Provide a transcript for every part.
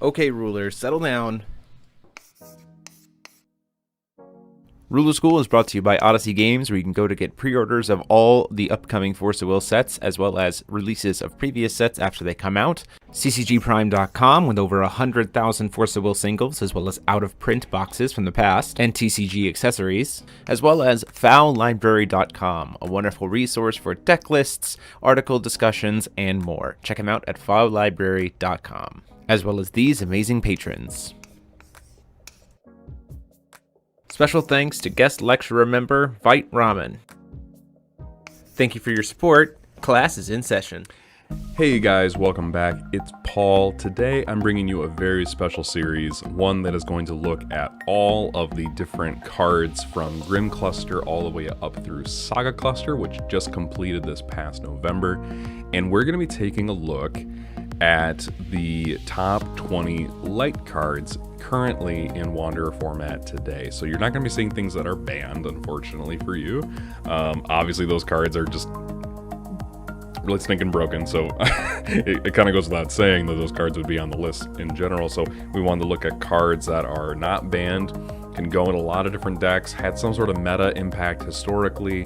Okay, rulers, settle down. Ruler School is brought to you by Odyssey Games, where you can go to get pre-orders of all the upcoming Force of Will sets, as well as releases of previous sets after they come out. CCGprime.com, with over 100,000 Force of Will singles, as well as out-of-print boxes from the past, and TCG accessories, as well as FoulLibrary.com, a wonderful resource for deck lists, article discussions, and more. Check them out at FoulLibrary.com, as well as these amazing patrons. Special thanks to guest lecturer member Vite Raman. Thank you for your support. Class is in session. Hey guys, welcome back. It's Paul. Today I'm bringing you a very special series, one that is going to look at all of the different cards from Grimm Cluster all the way up through Saga Cluster, which just completed this past November. And we're going to be taking a look at the top 20 light cards currently in Wanderer format today. So you're not going to be seeing things that are banned, unfortunately for you. Obviously those cards are just really stinking broken, so it kind of goes without saying that those cards would be on the list in general. So we wanted to look at cards that are not banned, can go in a lot of different decks, had some sort of meta impact historically,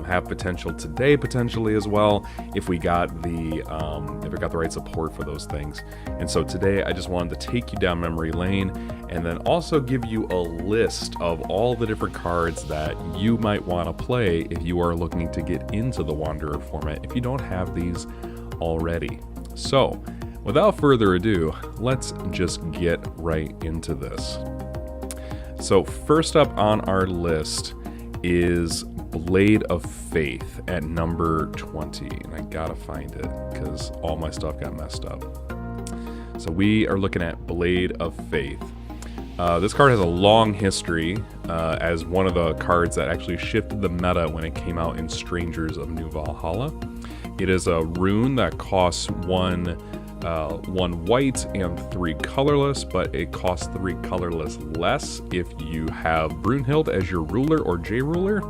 have potential today potentially as well if we got the right support for those things. And so today I just wanted to take you down memory lane and then also give you a list of all the different cards that you might want to play if you are looking to get into the Wanderer format if you don't have these already. So without further ado, let's just get right into this. So first up on our list is Blade of Faith at number 20, and I gotta find it because all my stuff got messed up. So we are looking at Blade of Faith. This card has a long history as one of the cards that actually shifted the meta when it came out in Strangers of New Valhalla. It is a rune that costs one white and 3 colorless, but it costs 3 colorless less if you have Brunhild as your ruler or J-ruler,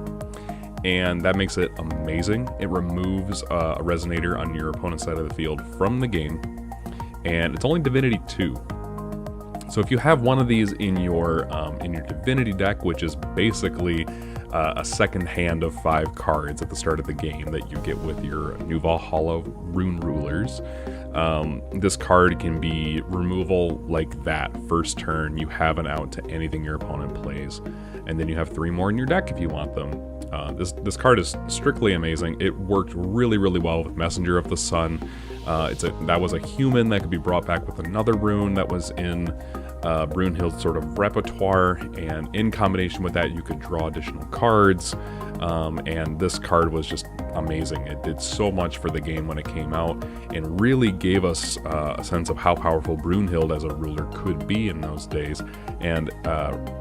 and that makes it amazing. It removes a resonator on your opponent's side of the field from the game, and it's only Divinity 2. So if you have one of these in your Divinity deck, which is basically a second hand of 5 cards at the start of the game that you get with your New Valhalla rune rulers, this card can be removal like that. First turn, you have an out to anything your opponent plays, and then you have 3 more in your deck if you want them. This card is strictly amazing. It worked really, really well with Messenger of the Sun. That was a human that could be brought back with another rune that was in Brunhild's sort of repertoire, and in combination with that you could draw additional cards, and this card was just amazing. It did so much for the game when it came out and really gave us a sense of how powerful Brunhild as a ruler could be in those days. And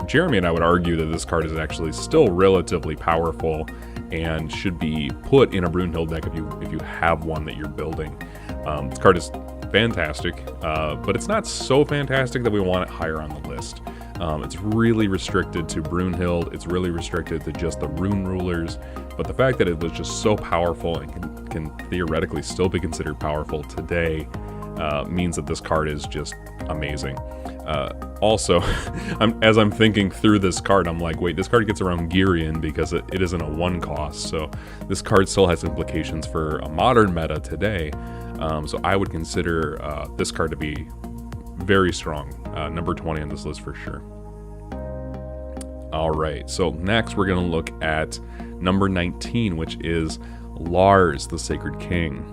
Jeremy and I would argue that this card is actually still relatively powerful and should be put in a Brunhild deck if you have one that you're building. This card is fantastic, but it's not so fantastic that we want it higher on the list. It's really restricted to Brunhild, it's really restricted to just the rune rulers, but the fact that it was just so powerful and can theoretically still be considered powerful today means that this card is just amazing. Also, as I'm thinking through this card, I'm like, wait, this card gets around Girion because it isn't a 1 cost, so this card still has implications for a modern meta today. So I would consider this card to be very strong. Number 20 on this list for sure. Alright, so next we're going to look at number 19, which is Lars, the Sacred King.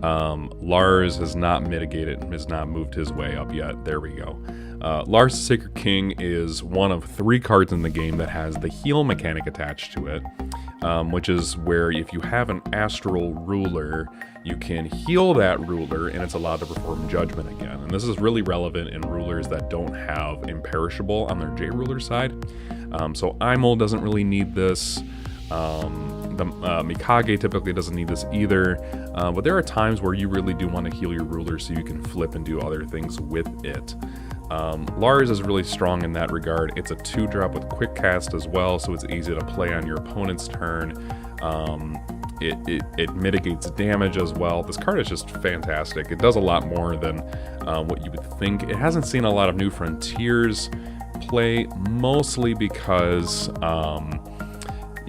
Lars has not mitigated, has not moved his way up yet. There we go. Lars, the Sacred King is one of 3 cards in the game that has the heal mechanic attached to it, which is where if you have an astral ruler, you can heal that ruler and it's allowed to perform judgment again. And this is really relevant in rulers that don't have imperishable on their J-ruler side. So Imol doesn't really need this. The Mikage typically doesn't need this either, but there are times where you really do want to heal your ruler so you can flip and do other things with it. Lars is really strong in that regard. It's a 2-drop with quick cast as well, so it's easy to play on your opponent's turn. It mitigates damage as well. This card is just fantastic. It does a lot more than what you would think. It hasn't seen a lot of New Frontiers play, mostly because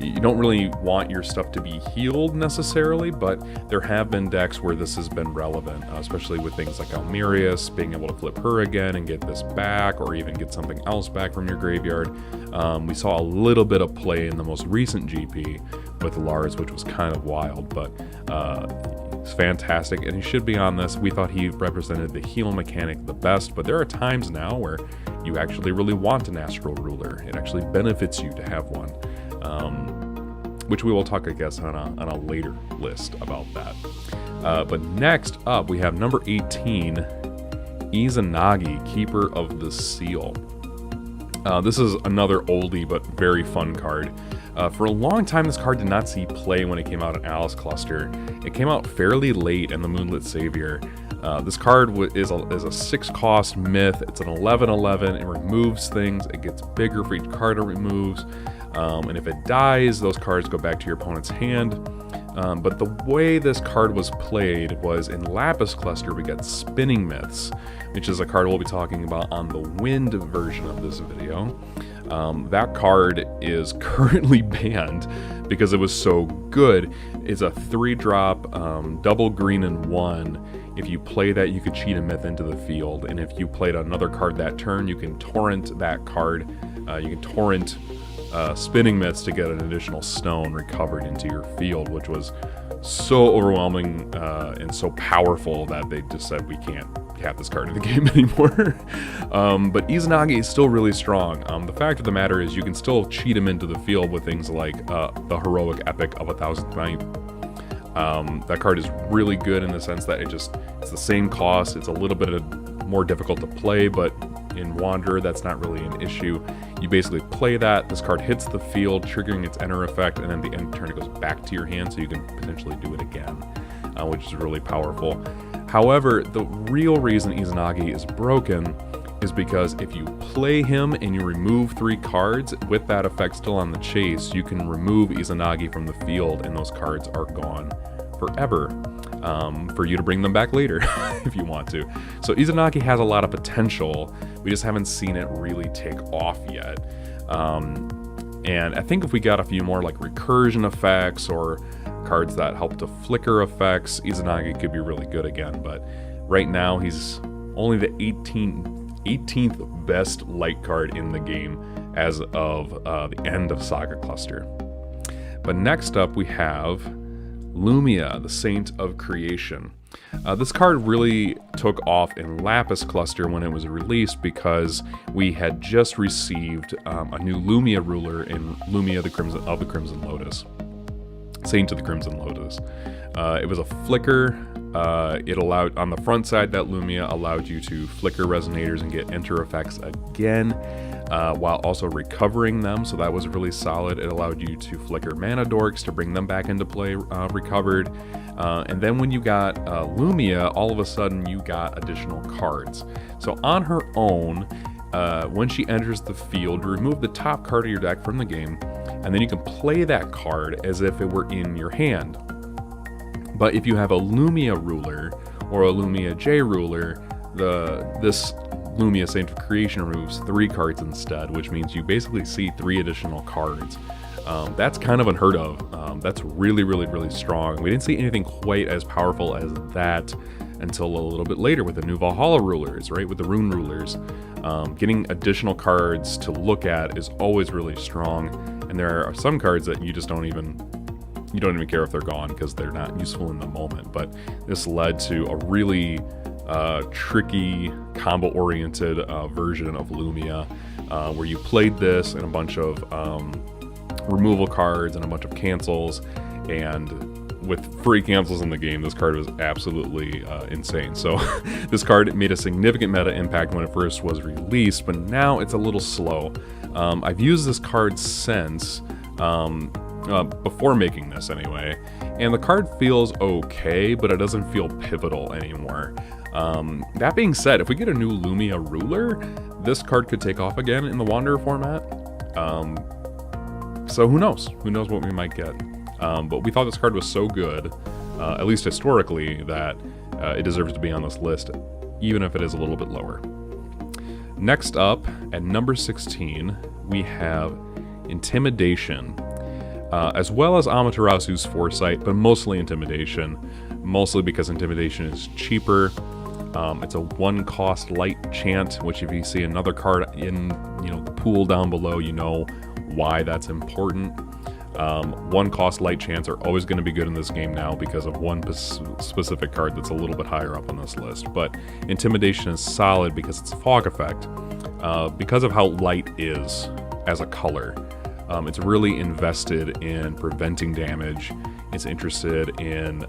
you don't really want your stuff to be healed necessarily, but there have been decks where this has been relevant, especially with things like Almerius, being able to flip her again and get this back, or even get something else back from your graveyard. We saw a little bit of play in the most recent GP with Lars, which was kind of wild, but it's fantastic, and he should be on this. We thought he represented the heal mechanic the best, but there are times now where you actually really want an Astral Ruler. It actually benefits you to have one. Which we will talk, I guess, on a later list about that. But next up, we have number 18, Izanagi, Keeper of the Seal. This is another oldie but very fun card. For a long time, this card did not see play when it came out in Alice Cluster. It came out fairly late in the Moonlit Savior. This card is a 6-cost myth. It's an 11/11. It removes things. It gets bigger for each card it removes. And if it dies, those cards go back to your opponent's hand. But the way this card was played was in Lapis Cluster, we got Spinning Myths, which is a card we'll be talking about on the Wind version of this video. That card is currently banned because it was so good. It's a 3-drop, double green and 1. If you play that, you could cheat a myth into the field. And if you played another card that turn, you can torrent that card. You can torrent Spinning Myths to get an additional stone recovered into your field, which was so overwhelming and so powerful that they just said we can't have this card in the game anymore. But Izanagi is still really strong. The fact of the matter is you can still cheat him into the field with things like the Heroic Epic of 1000th Night. That card is really good in the sense that it's the same cost. It's a little bit more difficult to play, but in Wanderer, that's not really an issue. You basically play that, this card hits the field, triggering its enter effect, and then the end turn it goes back to your hand, so you can potentially do it again, which is really powerful. However, the real reason Izanagi is broken is because if you play him and you remove 3 cards, with that effect still on the chase, you can remove Izanagi from the field, and those cards are gone forever. For you to bring them back later if you want to. So Izanagi has a lot of potential. We just haven't seen it really take off yet. And I think if we got a few more like recursion effects or cards that help to flicker effects, Izanagi could be really good again. But right now he's only the 18th best light card in the game as of the end of Saga Cluster. But next up we have Lumia, the Saint of Creation. This card really took off in Lapis Cluster when it was released because we had just received a new Lumia ruler in Lumia the Crimson Lotus. Saint of the Crimson Lotus. It was a flicker. It allowed, on the front side, that Lumia allowed you to flicker resonators and get enter effects again, while also recovering them, so that was really solid. It allowed you to flicker mana dorks to bring them back into play recovered. And then when you got Lumia, all of a sudden you got additional cards. So on her own, when she enters the field, remove the top card of your deck from the game, and then you can play that card as if it were in your hand. But if you have a Lumia ruler or a Lumia J ruler, this Lumia Saint of Creation removes 3 cards instead, which means you basically see 3 additional cards. That's kind of unheard of. That's really, really, really strong. We didn't see anything quite as powerful as that until a little bit later with the new Valhalla rulers, right? With the rune rulers. Getting additional cards to look at is always really strong, and there are some cards that you just don't even care if they're gone because they're not useful in the moment. But this led to a really tricky combo-oriented version of Lumia, where you played this and a bunch of removal cards and a bunch of cancels, and with free cancels in the game, this card was absolutely insane. So this card made a significant meta impact when it first was released, but now it's a little slow. I've used this card since, before making this anyway, and the card feels okay, but it doesn't feel pivotal anymore. That being said, if we get a new Lumia ruler, this card could take off again in the Wanderer format. So who knows? Who knows what we might get? But we thought this card was so good, at least historically, that it deserves to be on this list, even if it is a little bit lower. Next up, at number 16, we have Intimidation, as well as Amaterasu's Foresight, but mostly Intimidation, mostly because Intimidation is cheaper. It's a 1-cost light chant, which if you see another card in the pool down below, you know why that's important. 1-cost light chants are always going to be good in this game now because of one specific card that's a little bit higher up on this list. But Intimidation is solid because it's a fog effect. Because of how light is as a color, it's really invested in preventing damage. It's interested in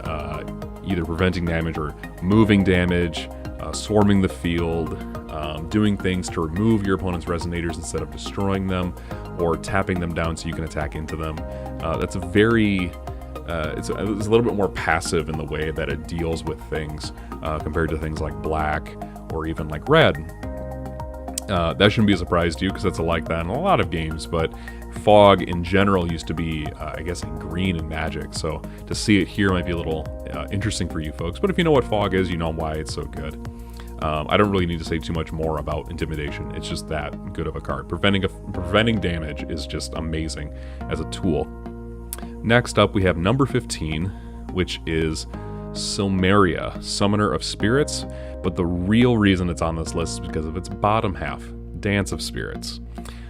either preventing damage or moving damage, swarming the field, doing things to remove your opponent's resonators instead of destroying them, or tapping them down so you can attack into them. That's a very... it's a little bit more passive in the way that it deals with things compared to things like black or even like red. That shouldn't be a surprise to you because it's like that in a lot of games, but fog in general used to be, I guess, in green in Magic, so to see it here might be a little interesting for you folks, but if you know what fog is, you know why it's so good. I don't really need to say too much more about Intimidation. It's just that good of a card. Preventing damage is just amazing as a tool. Next up, we have number 15, which is Silmeria, Summoner of Spirits, but the real reason it's on this list is because of its bottom half, Dance of Spirits.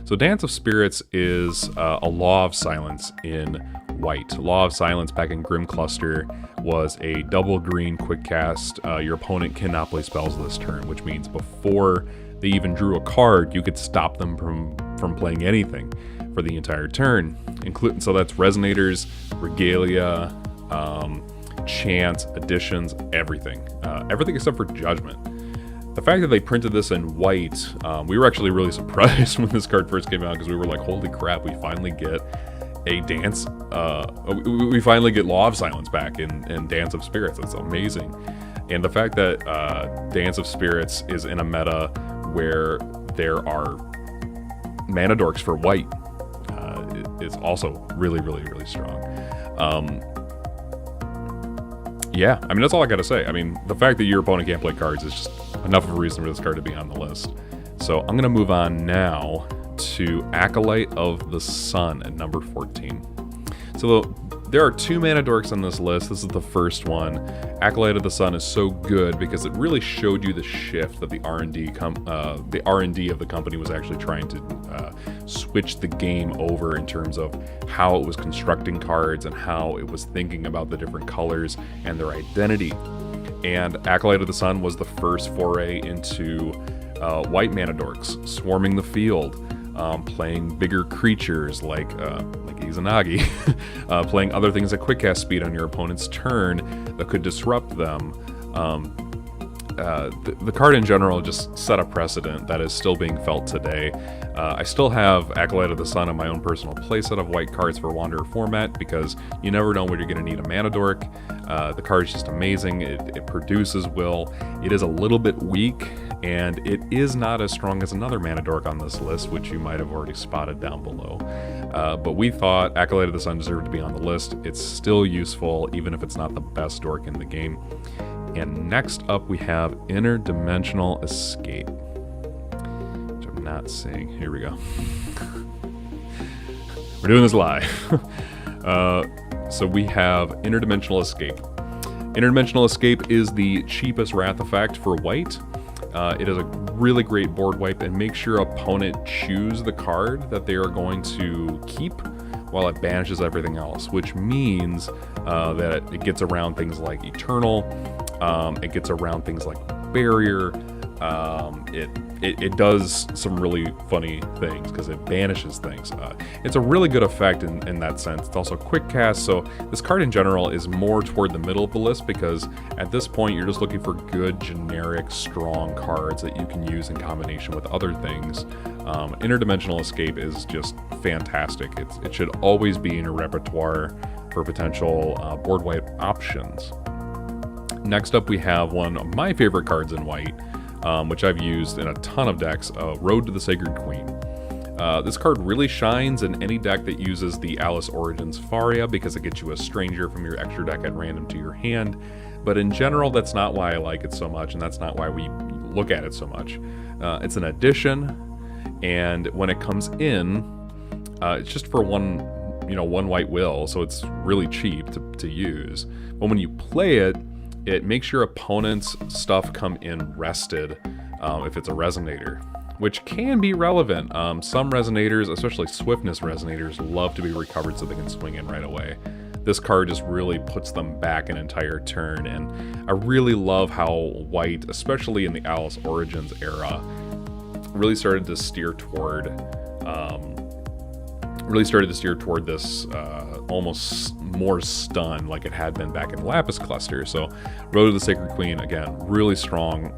So Dance of Spirits is a Law of Silence in white. Law of Silence back in Grimm Cluster was a double green quick cast. Your opponent cannot play spells this turn, which means before they even drew a card, you could stop them from playing anything for the entire turn. So that's Resonators, Regalia, Chant, Additions, everything. Everything except for Judgment. The fact that they printed this in white, we were actually really surprised when this card first came out because we were like, holy crap, we finally get a Dance, we finally get Law of Silence back in Dance of Spirits. That's amazing. And the fact that Dance of Spirits is in a meta where there are mana dorks for white is also really, really, really strong. Yeah, I mean, that's all I gotta say. I mean, the fact that your opponent can't play cards is just enough of a reason for this card to be on the list. So I'm gonna move on now to Acolyte of the Sun at number 14. So there are 2 mana dorks on this list. This is the first one. Acolyte of the Sun is so good because it really showed you the shift that the R&D of the company was actually trying to switch the game over in terms of how it was constructing cards and how it was thinking about the different colors and their identity. And Acolyte of the Sun was the first foray into white mana dorks, swarming the field, playing bigger creatures like Izanagi, playing other things at quick cast speed on your opponent's turn that could disrupt them. The card in general just set a precedent that is still being felt today. I still have Acolyte of the Sun in my own personal playset of white cards for Wanderer format because you never know when you're going to need a mana dork. The card is just amazing. It produces will. It is a little bit weak, and it is not as strong as another mana dork on this list, which you might have already spotted down below. But we thought Acolyte of the Sun deserved to be on the list. It's still useful, even if it's not the best dork in the game. And next up, we have Interdimensional Escape, which I'm not seeing. Here we go. We're doing this live. So we have Interdimensional Escape. Interdimensional Escape is the cheapest Wrath effect for white. It is a really great board wipe and makes your opponent choose the card that they are going to keep while it banishes everything else, which means that it gets around things like Eternal, it gets around things like Barrier, it does some really funny things because it banishes things. It's a really good effect in that sense. It's also quick cast, so this card in general is more toward the middle of the list because at this point you're just looking for good, generic, strong cards that you can use in combination with other things. Interdimensional Escape is just fantastic. It should always be in your repertoire for potential board wipe options. Next up, we have one of my favorite cards in white, which I've used in a ton of decks, Road to the Sacred Queen. This card really shines in any deck that uses the Alice Origins Faria because it gets you a stranger from your extra deck at random to your hand. But in general, that's not why I like it so much, and that's not why we look at it so much. It's an addition, and when it comes in, it's just for one white will, so it's really cheap to use. But when you play it, it makes your opponent's stuff come in rested if it's a resonator, which can be relevant. Some resonators, especially swiftness resonators, love to be recovered so they can swing in right away. This card just really puts them back an entire turn, and I really love how white, especially in the Alice Origins era, really started to steer toward this almost more stun like it had been back in Lapis Cluster. So Road to the Sacred Queen, again, really strong,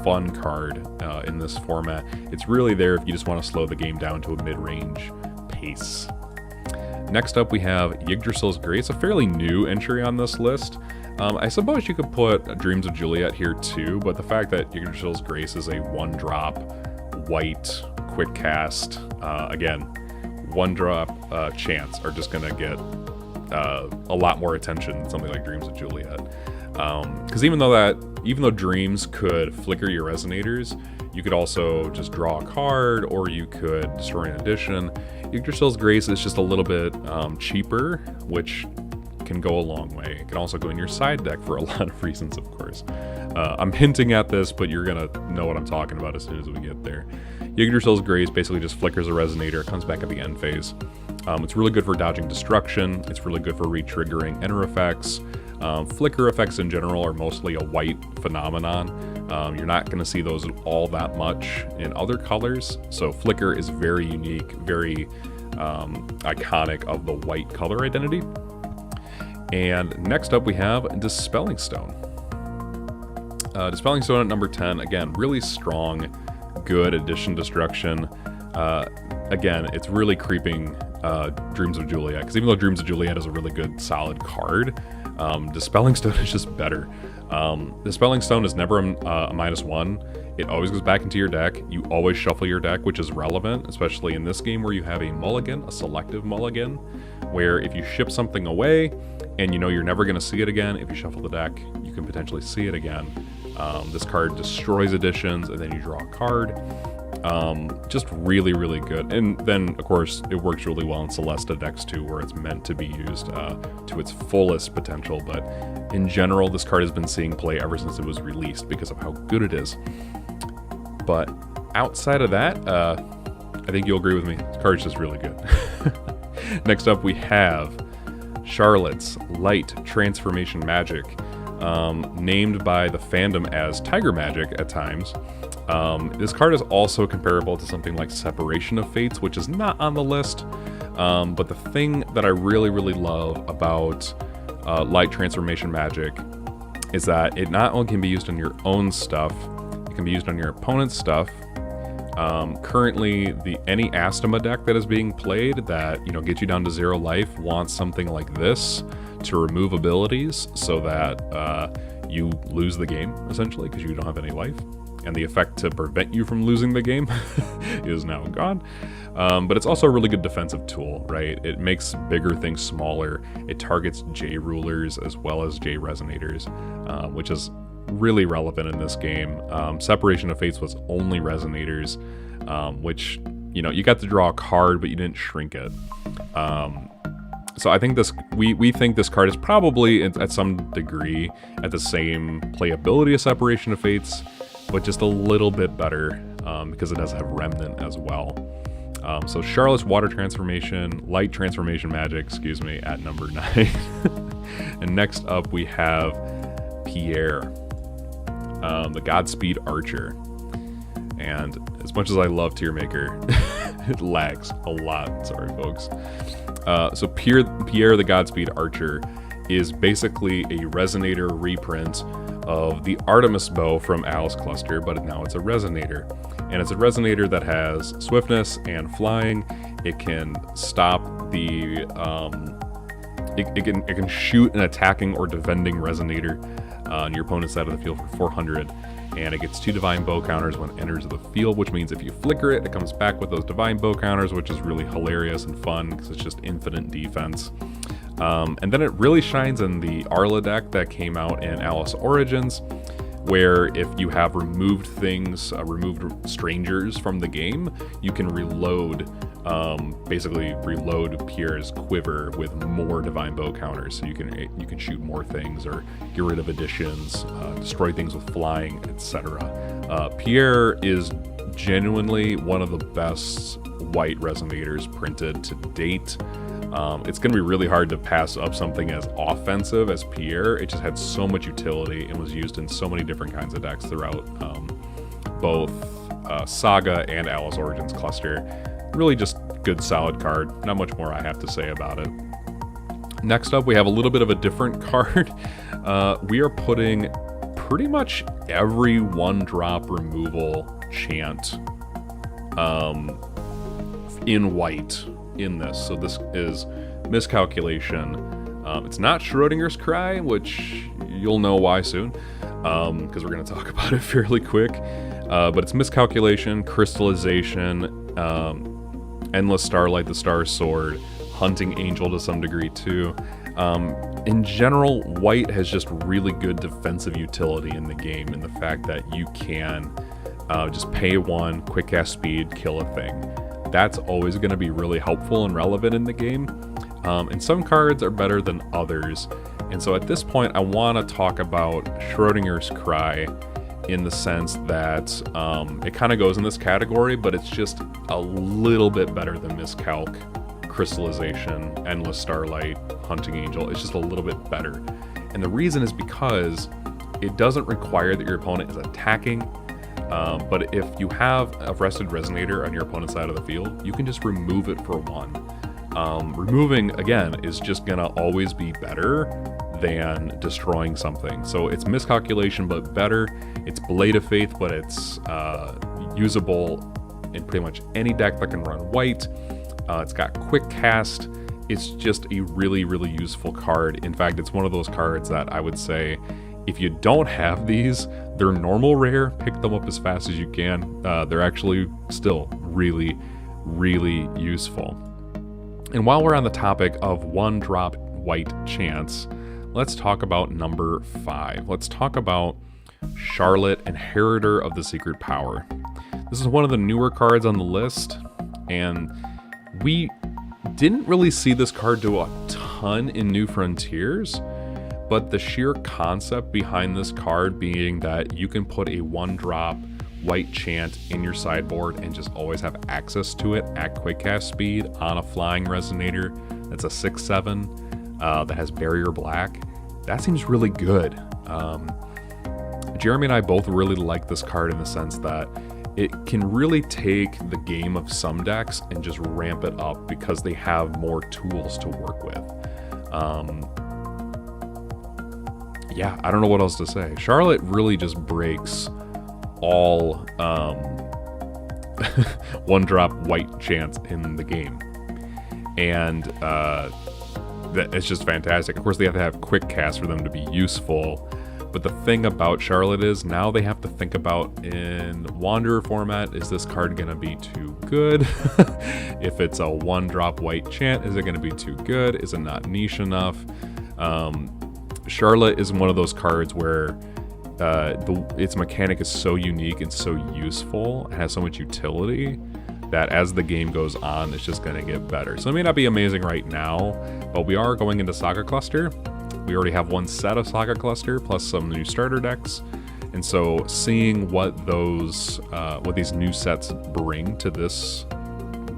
fun card in this format. It's really there if you just want to slow the game down to a mid-range pace. Next up we have Yggdrasil's Grace, a fairly new entry on this list. I suppose you could put Dreams of Juliet here too, but the fact that Yggdrasil's Grace is a 1-drop, white, quick cast, again, 1-drop chance are just going to get a lot more attention than something like Dreams of Juliet. Because even though Dreams could flicker your resonators, you could also just draw a card, or you could destroy an addition. Yggdrasil's Grace is just a little bit cheaper, which can go a long way. It can also go in your side deck for a lot of reasons, of course. I'm hinting at this, but you're gonna know what I'm talking about as soon as we get there. Yggdrasil's Grace basically just flickers a resonator, comes back at the end phase. It's really good for dodging destruction. It's really good for re-triggering enter effects. Flicker effects in general are mostly a white phenomenon. You're not going to see those all that much in other colors. So flicker is very unique, very iconic of the white color identity. And next up we have Dispelling Stone. Dispelling Stone at number 10, again, really strong, good addition destruction. Again, it's really creeping Dreams of Juliet, because even though Dreams of Juliet is a really good, solid card, Dispelling Stone is just better. Dispelling Stone is never a -1. It always goes back into your deck. You always shuffle your deck, which is relevant, especially in this game where you have a mulligan, a selective mulligan, where if you ship something away and you know you're never going to see it again, if you shuffle the deck, you can potentially see it again. This card destroys additions, and then you draw a card. Just really, really good. And then, of course, it works really well in Celesta decks too, where it's meant to be used to its fullest potential. But in general, this card has been seeing play ever since it was released because of how good it is. But outside of that, I think you'll agree with me. This card's just really good. Next up, we have Charlotte's Light Transformation Magic, named by the fandom as Tiger Magic at times. This card is also comparable to something like Separation of Fates, which is not on the list. But the thing that I really, really love about Light Transformation Magic is that it not only can be used on your own stuff, it can be used on your opponent's stuff. Currently, any Astema deck that is being played that gets you down to 0 life wants something like this to remove abilities so that you lose the game, essentially, because you don't have any life. And the effect to prevent you from losing the game is now gone. But it's also a really good defensive tool, right? It makes bigger things smaller. It targets J rulers as well as J resonators, which is really relevant in this game. Separation of Fates was only resonators, which, you got to draw a card, but you didn't shrink it. So I think we think this card is probably at some degree at the same playability as Separation of Fates, but just a little bit better because it does have Remnant as well. So Charlotte's Water Transformation, Light Transformation Magic, at number 9. And next up we have Pier, the Godspeed Archer. And as much as I love Tier Maker, it lags a lot. Sorry, folks. So Pier the Godspeed Archer is basically a Resonator reprint of the Artemis Bow from Alice Cluster, but now it's a Resonator. And it's a Resonator that has swiftness and flying. It can stop the... It can shoot an attacking or defending Resonator on your opponent's side of the field for 400. and it gets 2 divine bow counters when it enters the field, which means if you flicker it, it comes back with those divine bow counters, which is really hilarious and fun because it's just infinite defense. And then it really shines in the Arla deck that came out in Alice Origins, where if you have removed things, removed strangers from the game, you can reload, basically reload Pier's quiver with more divine bow counters. So you can shoot more things or get rid of additions, destroy things with flying, etc. Pier is genuinely one of the best white resonators printed to date. It's going to be really hard to pass up something as offensive as Pier. It just had so much utility and was used in so many different kinds of decks throughout both Saga and Alice Origins Cluster. Really just good, solid card. Not much more I have to say about it. Next up, we have a little bit of a different card. We are putting pretty much every 1-drop removal chant in white in this. So this is Miscalculation. It's not Schrodinger's Cry, which you'll know why soon, because we're going to talk about it fairly quick. But it's Miscalculation, Crystallization, Endless Starlight, the Star Sword, Hunting Angel to some degree too. In general, white has just really good defensive utility in the game, in the fact that you can just pay 1, quick cast speed, kill a thing. That's always going to be really helpful and relevant in the game. And some cards are better than others. And so at this point, I want to talk about Schrodinger's Cry in the sense that it kind of goes in this category, but it's just a little bit better than Miscalc, Crystallization, Endless Starlight, Hunting Angel. It's just a little bit better. And the reason is because it doesn't require that your opponent is attacking. But if you have a Rested Resonator on your opponent's side of the field, you can just remove it for 1. Removing, again, is just going to always be better than destroying something. So it's Miscalculation, but better. It's Blade of Faith, but it's usable in pretty much any deck that can run white. It's got quick cast. It's just a really, really useful card. In fact, it's one of those cards that I would say, if you don't have these, they're normal rare, pick them up as fast as you can. They're actually still really, really useful. And while we're on the topic of 1-drop white chants, let's talk about number 5. Let's talk about Charlotte, Inheritor of the Secret Power. This is one of the newer cards on the list, and we didn't really see this card do a ton in New Frontiers. But the sheer concept behind this card being that you can put a 1-drop white chant in your sideboard and just always have access to it at quick cast speed on a flying resonator that's a 6/7 that has barrier black, that seems really good. Jeremy and I both really like this card in the sense that it can really take the game of some decks and just ramp it up because they have more tools to work with. Yeah, I don't know what else to say. Charlotte really just breaks all 1-drop white chants in the game. And it's just fantastic. Of course, they have to have quick cast for them to be useful. But the thing about Charlotte is now they have to think about, in Wanderer format, is this card going to be too good? If it's a 1-drop white chant, is it going to be too good? Is it not niche enough? Charlotte is one of those cards where its mechanic is so unique and so useful and has so much utility that as the game goes on, it's just going to get better. So it may not be amazing right now, but we are going into Saga Cluster. We already have 1 set of Saga Cluster plus some new starter decks. And so seeing what these new sets bring to this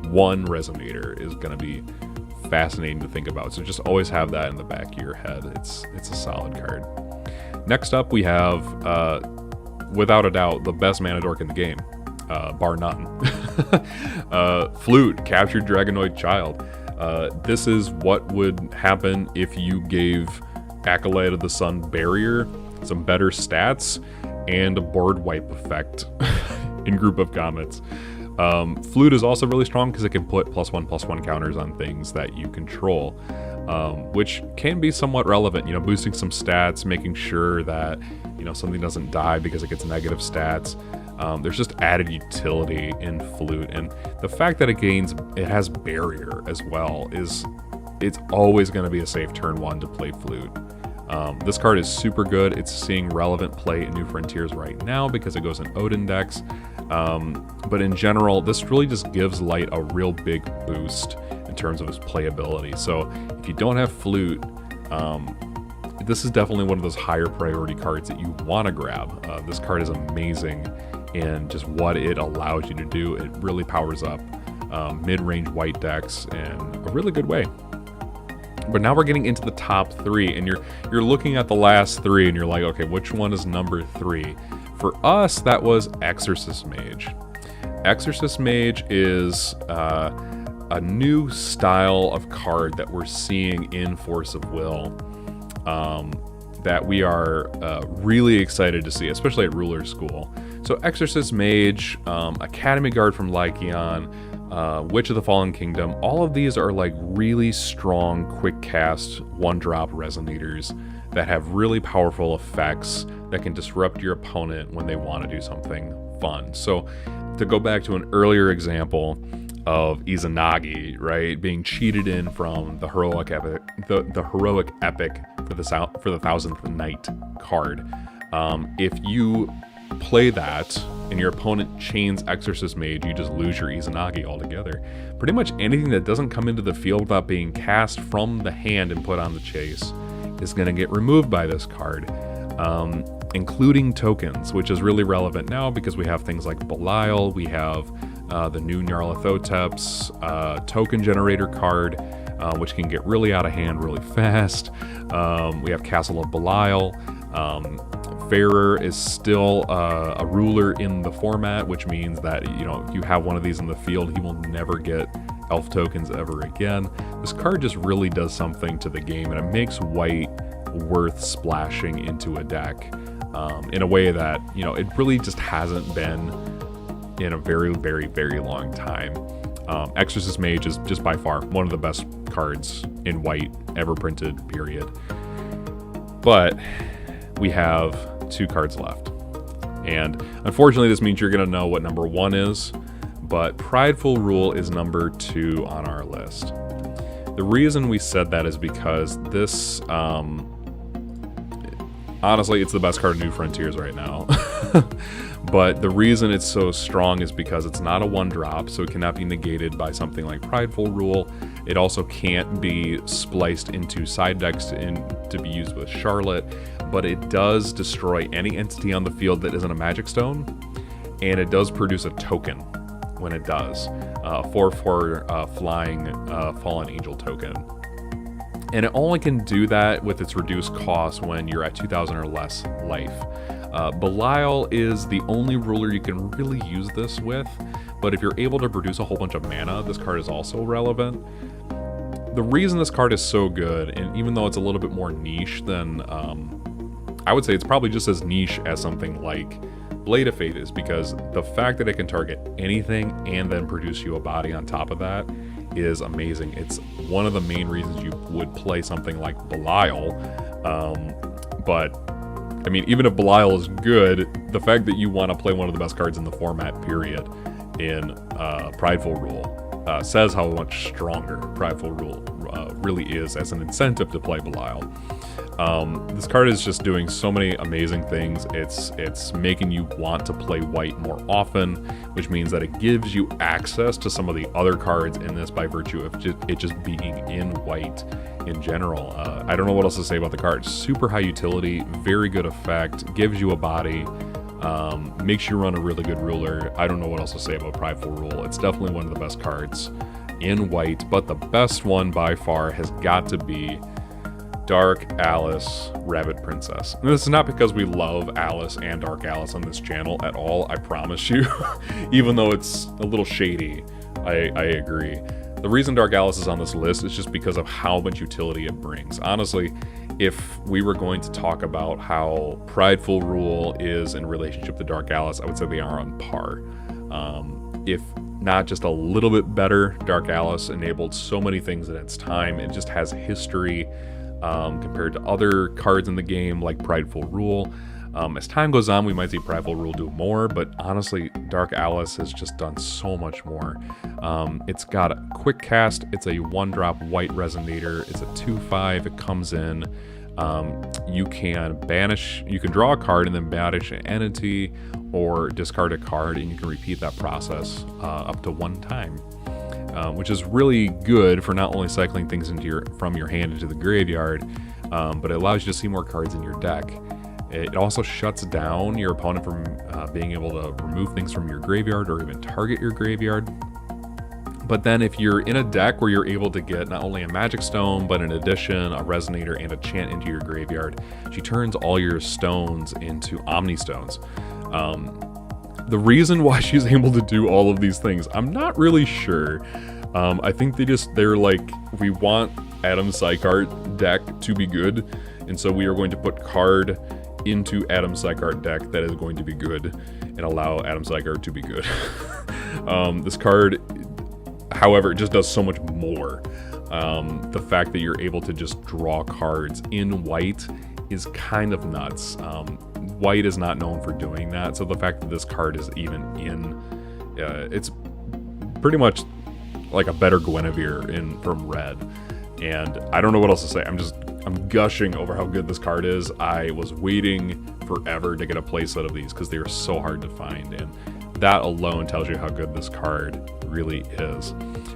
one resonator is going to be fascinating to think about. So just always have that in the back of your head. It's a solid card. Next up, we have, without a doubt, the best mana dork in the game, bar none. Flute, Captured Dragonoid Child. This is what would happen if you gave Acolyte of the Sun Barrier some better stats and a board wipe effect in Group of Comets. Flute is also really strong because it can put +1/+1 counters on things that you control. which can be somewhat relevant, boosting some stats, making sure that, something doesn't die because it gets negative stats. There's just added utility in Flute, and the fact that it has barrier as well it's always going to be a safe turn 1 to play Flute. This card is super good. It's seeing relevant play in New Frontiers right now because it goes in Odin decks. But in general, this really just gives Light a real big boost in terms of its playability. So if you don't have Flute, this is definitely one of those higher priority cards that you want to grab. This card is amazing in just what it allows you to do. It really powers up mid-range white decks in a really good way. But now we're getting into the top 3, and you're looking at the last 3, and you're like, okay, which one is number 3? For us, that was Exorcist Mage. Exorcist Mage is a new style of card that we're seeing in Force of Will that we are really excited to see, especially at Ruler School. So Exorcist Mage, Academy Guard from Lycaon, Witch of the Fallen Kingdom, all of these are like really strong, quick cast, 1-drop resonators that have really powerful effects that can disrupt your opponent when they want to do something fun. So to go back to an earlier example of Izanagi, right, being cheated in from the heroic epic, the heroic epic for the 1000th Night card. If you play that and your opponent chains Exorcist Mage, you just lose your Izanagi altogether. Pretty much anything that doesn't come into the field without being cast from the hand and put on the chase is going to get removed by this card, including tokens, which is really relevant now because we have things like Belisle, we have the new Nyarlathotep's token generator card, which can get really out of hand really fast. We have Castle of Belisle. Farer is still a ruler in the format, which means that, if you have one of these in the field, he will never get elf tokens ever again. This card just really does something to the game, and it makes white worth splashing into a deck in a way that, it really just hasn't been in a very, very, very long time. Exorcist Mage is just by far one of the best cards in white ever printed, period. But we have 2 cards left. And unfortunately, this means you're going to know what number 1 is, but Prideful Rule is number 2 on our list. The reason we said that is because this, honestly, it's the best card in New Frontiers right now. But the reason it's so strong is because it's not a 1-drop, so it cannot be negated by something like Prideful Rule. It also can't be spliced into side decks to be used with Charlotte, but it does destroy any entity on the field that isn't a Magic Stone, and it does produce a token when it does. 4/4 flying Fallen Angel token. And it only can do that with its reduced cost when you're at 2,000 or less life. Belisle is the only ruler you can really use this with, but if you're able to produce a whole bunch of mana, this card is also relevant. The reason this card is so good, and even though it's a little bit more niche than, I would say it's probably just as niche as something like Blade of Fate is, because the fact that it can target anything and then produce you a body on top of that is amazing. It's one of the main reasons you would play something like Belisle, but I mean, even if Belisle is good, the fact that you want to play one of the best cards in the format, period, in Prideful Rule, says how much stronger Prideful Rule really is as an incentive to play Belisle. This card is just doing so many amazing things. It's making you want to play white more often, which means that it gives you access to some of the other cards in this by virtue of it just being in white in general. I don't know what else to say about the card. Super high utility, very good effect, gives you a body, makes you run a really good ruler. I don't know what else to say about Prideful Rule. It's definitely one of the best cards in white, but the best one by far has got to be Dark Alice Rabbit Princess. And this is not because we love Alice and Dark Alice on this channel at all, I promise you. Even though it's a little shady, I agree. The reason Dark Alice is on this list is just because of how much utility it brings. Honestly, if we were going to talk about how Prideful Rule is in relationship to Dark Alice, I would say they are on par. if not just a little bit better. Dark Alice enabled so many things in its time. It just has history compared to other cards in the game like Prideful Rule. As time goes on, we might see Prideful Rule do more, but honestly, Dark Alice has just done so much more. It's got a quick cast, it's a 1-drop white resonator, it's a 2/5, it comes in. You can draw a card and then banish an entity, or discard a card, and you can repeat that process up to 1 time. Which is really good for not only cycling things from your hand into the graveyard, but it allows you to see more cards in your deck. It also shuts down your opponent from being able to remove things from your graveyard or even target your graveyard. But then if you're in a deck where you're able to get not only a Magic Stone, but in addition, a Resonator and a Chant into your graveyard, she turns all your stones into Omni Stones. The reason why she's able to do all of these things, I'm not really sure. I think they're like, we want Adam Psychart deck to be good, and so we are going to put card into Adam Psychart deck that is going to be good and allow Adam Psychart to be good. This card, however, it just does so much more. The fact that you're able to just draw cards in white is kind of nuts. White is not known for doing that, so the fact that this card is even in, it's pretty much like a better Guinevere from red. And I don't know what else to say. I'm gushing over how good this card is. I was waiting forever to get a playset of these because they are so hard to find, and that alone tells you how good this card really is.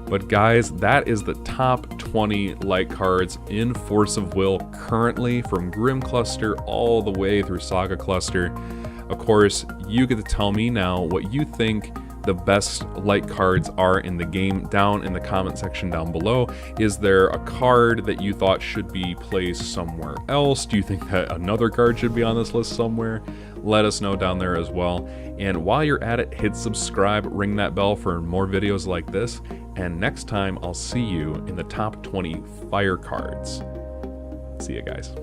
But guys, that is the top 20 light cards in Force of Will currently, from Grimm Cluster all the way through Saga Cluster. Of course, you get to tell me now what you think the best light cards are in the game down in the comment section down below. Is there a card that you thought should be placed somewhere else? Do you think that another card should be on this list somewhere? Let us know down there as well. And while you're at it, hit subscribe, ring that bell for more videos like this. And next time, I'll see you in the top 20 fire cards. See you guys.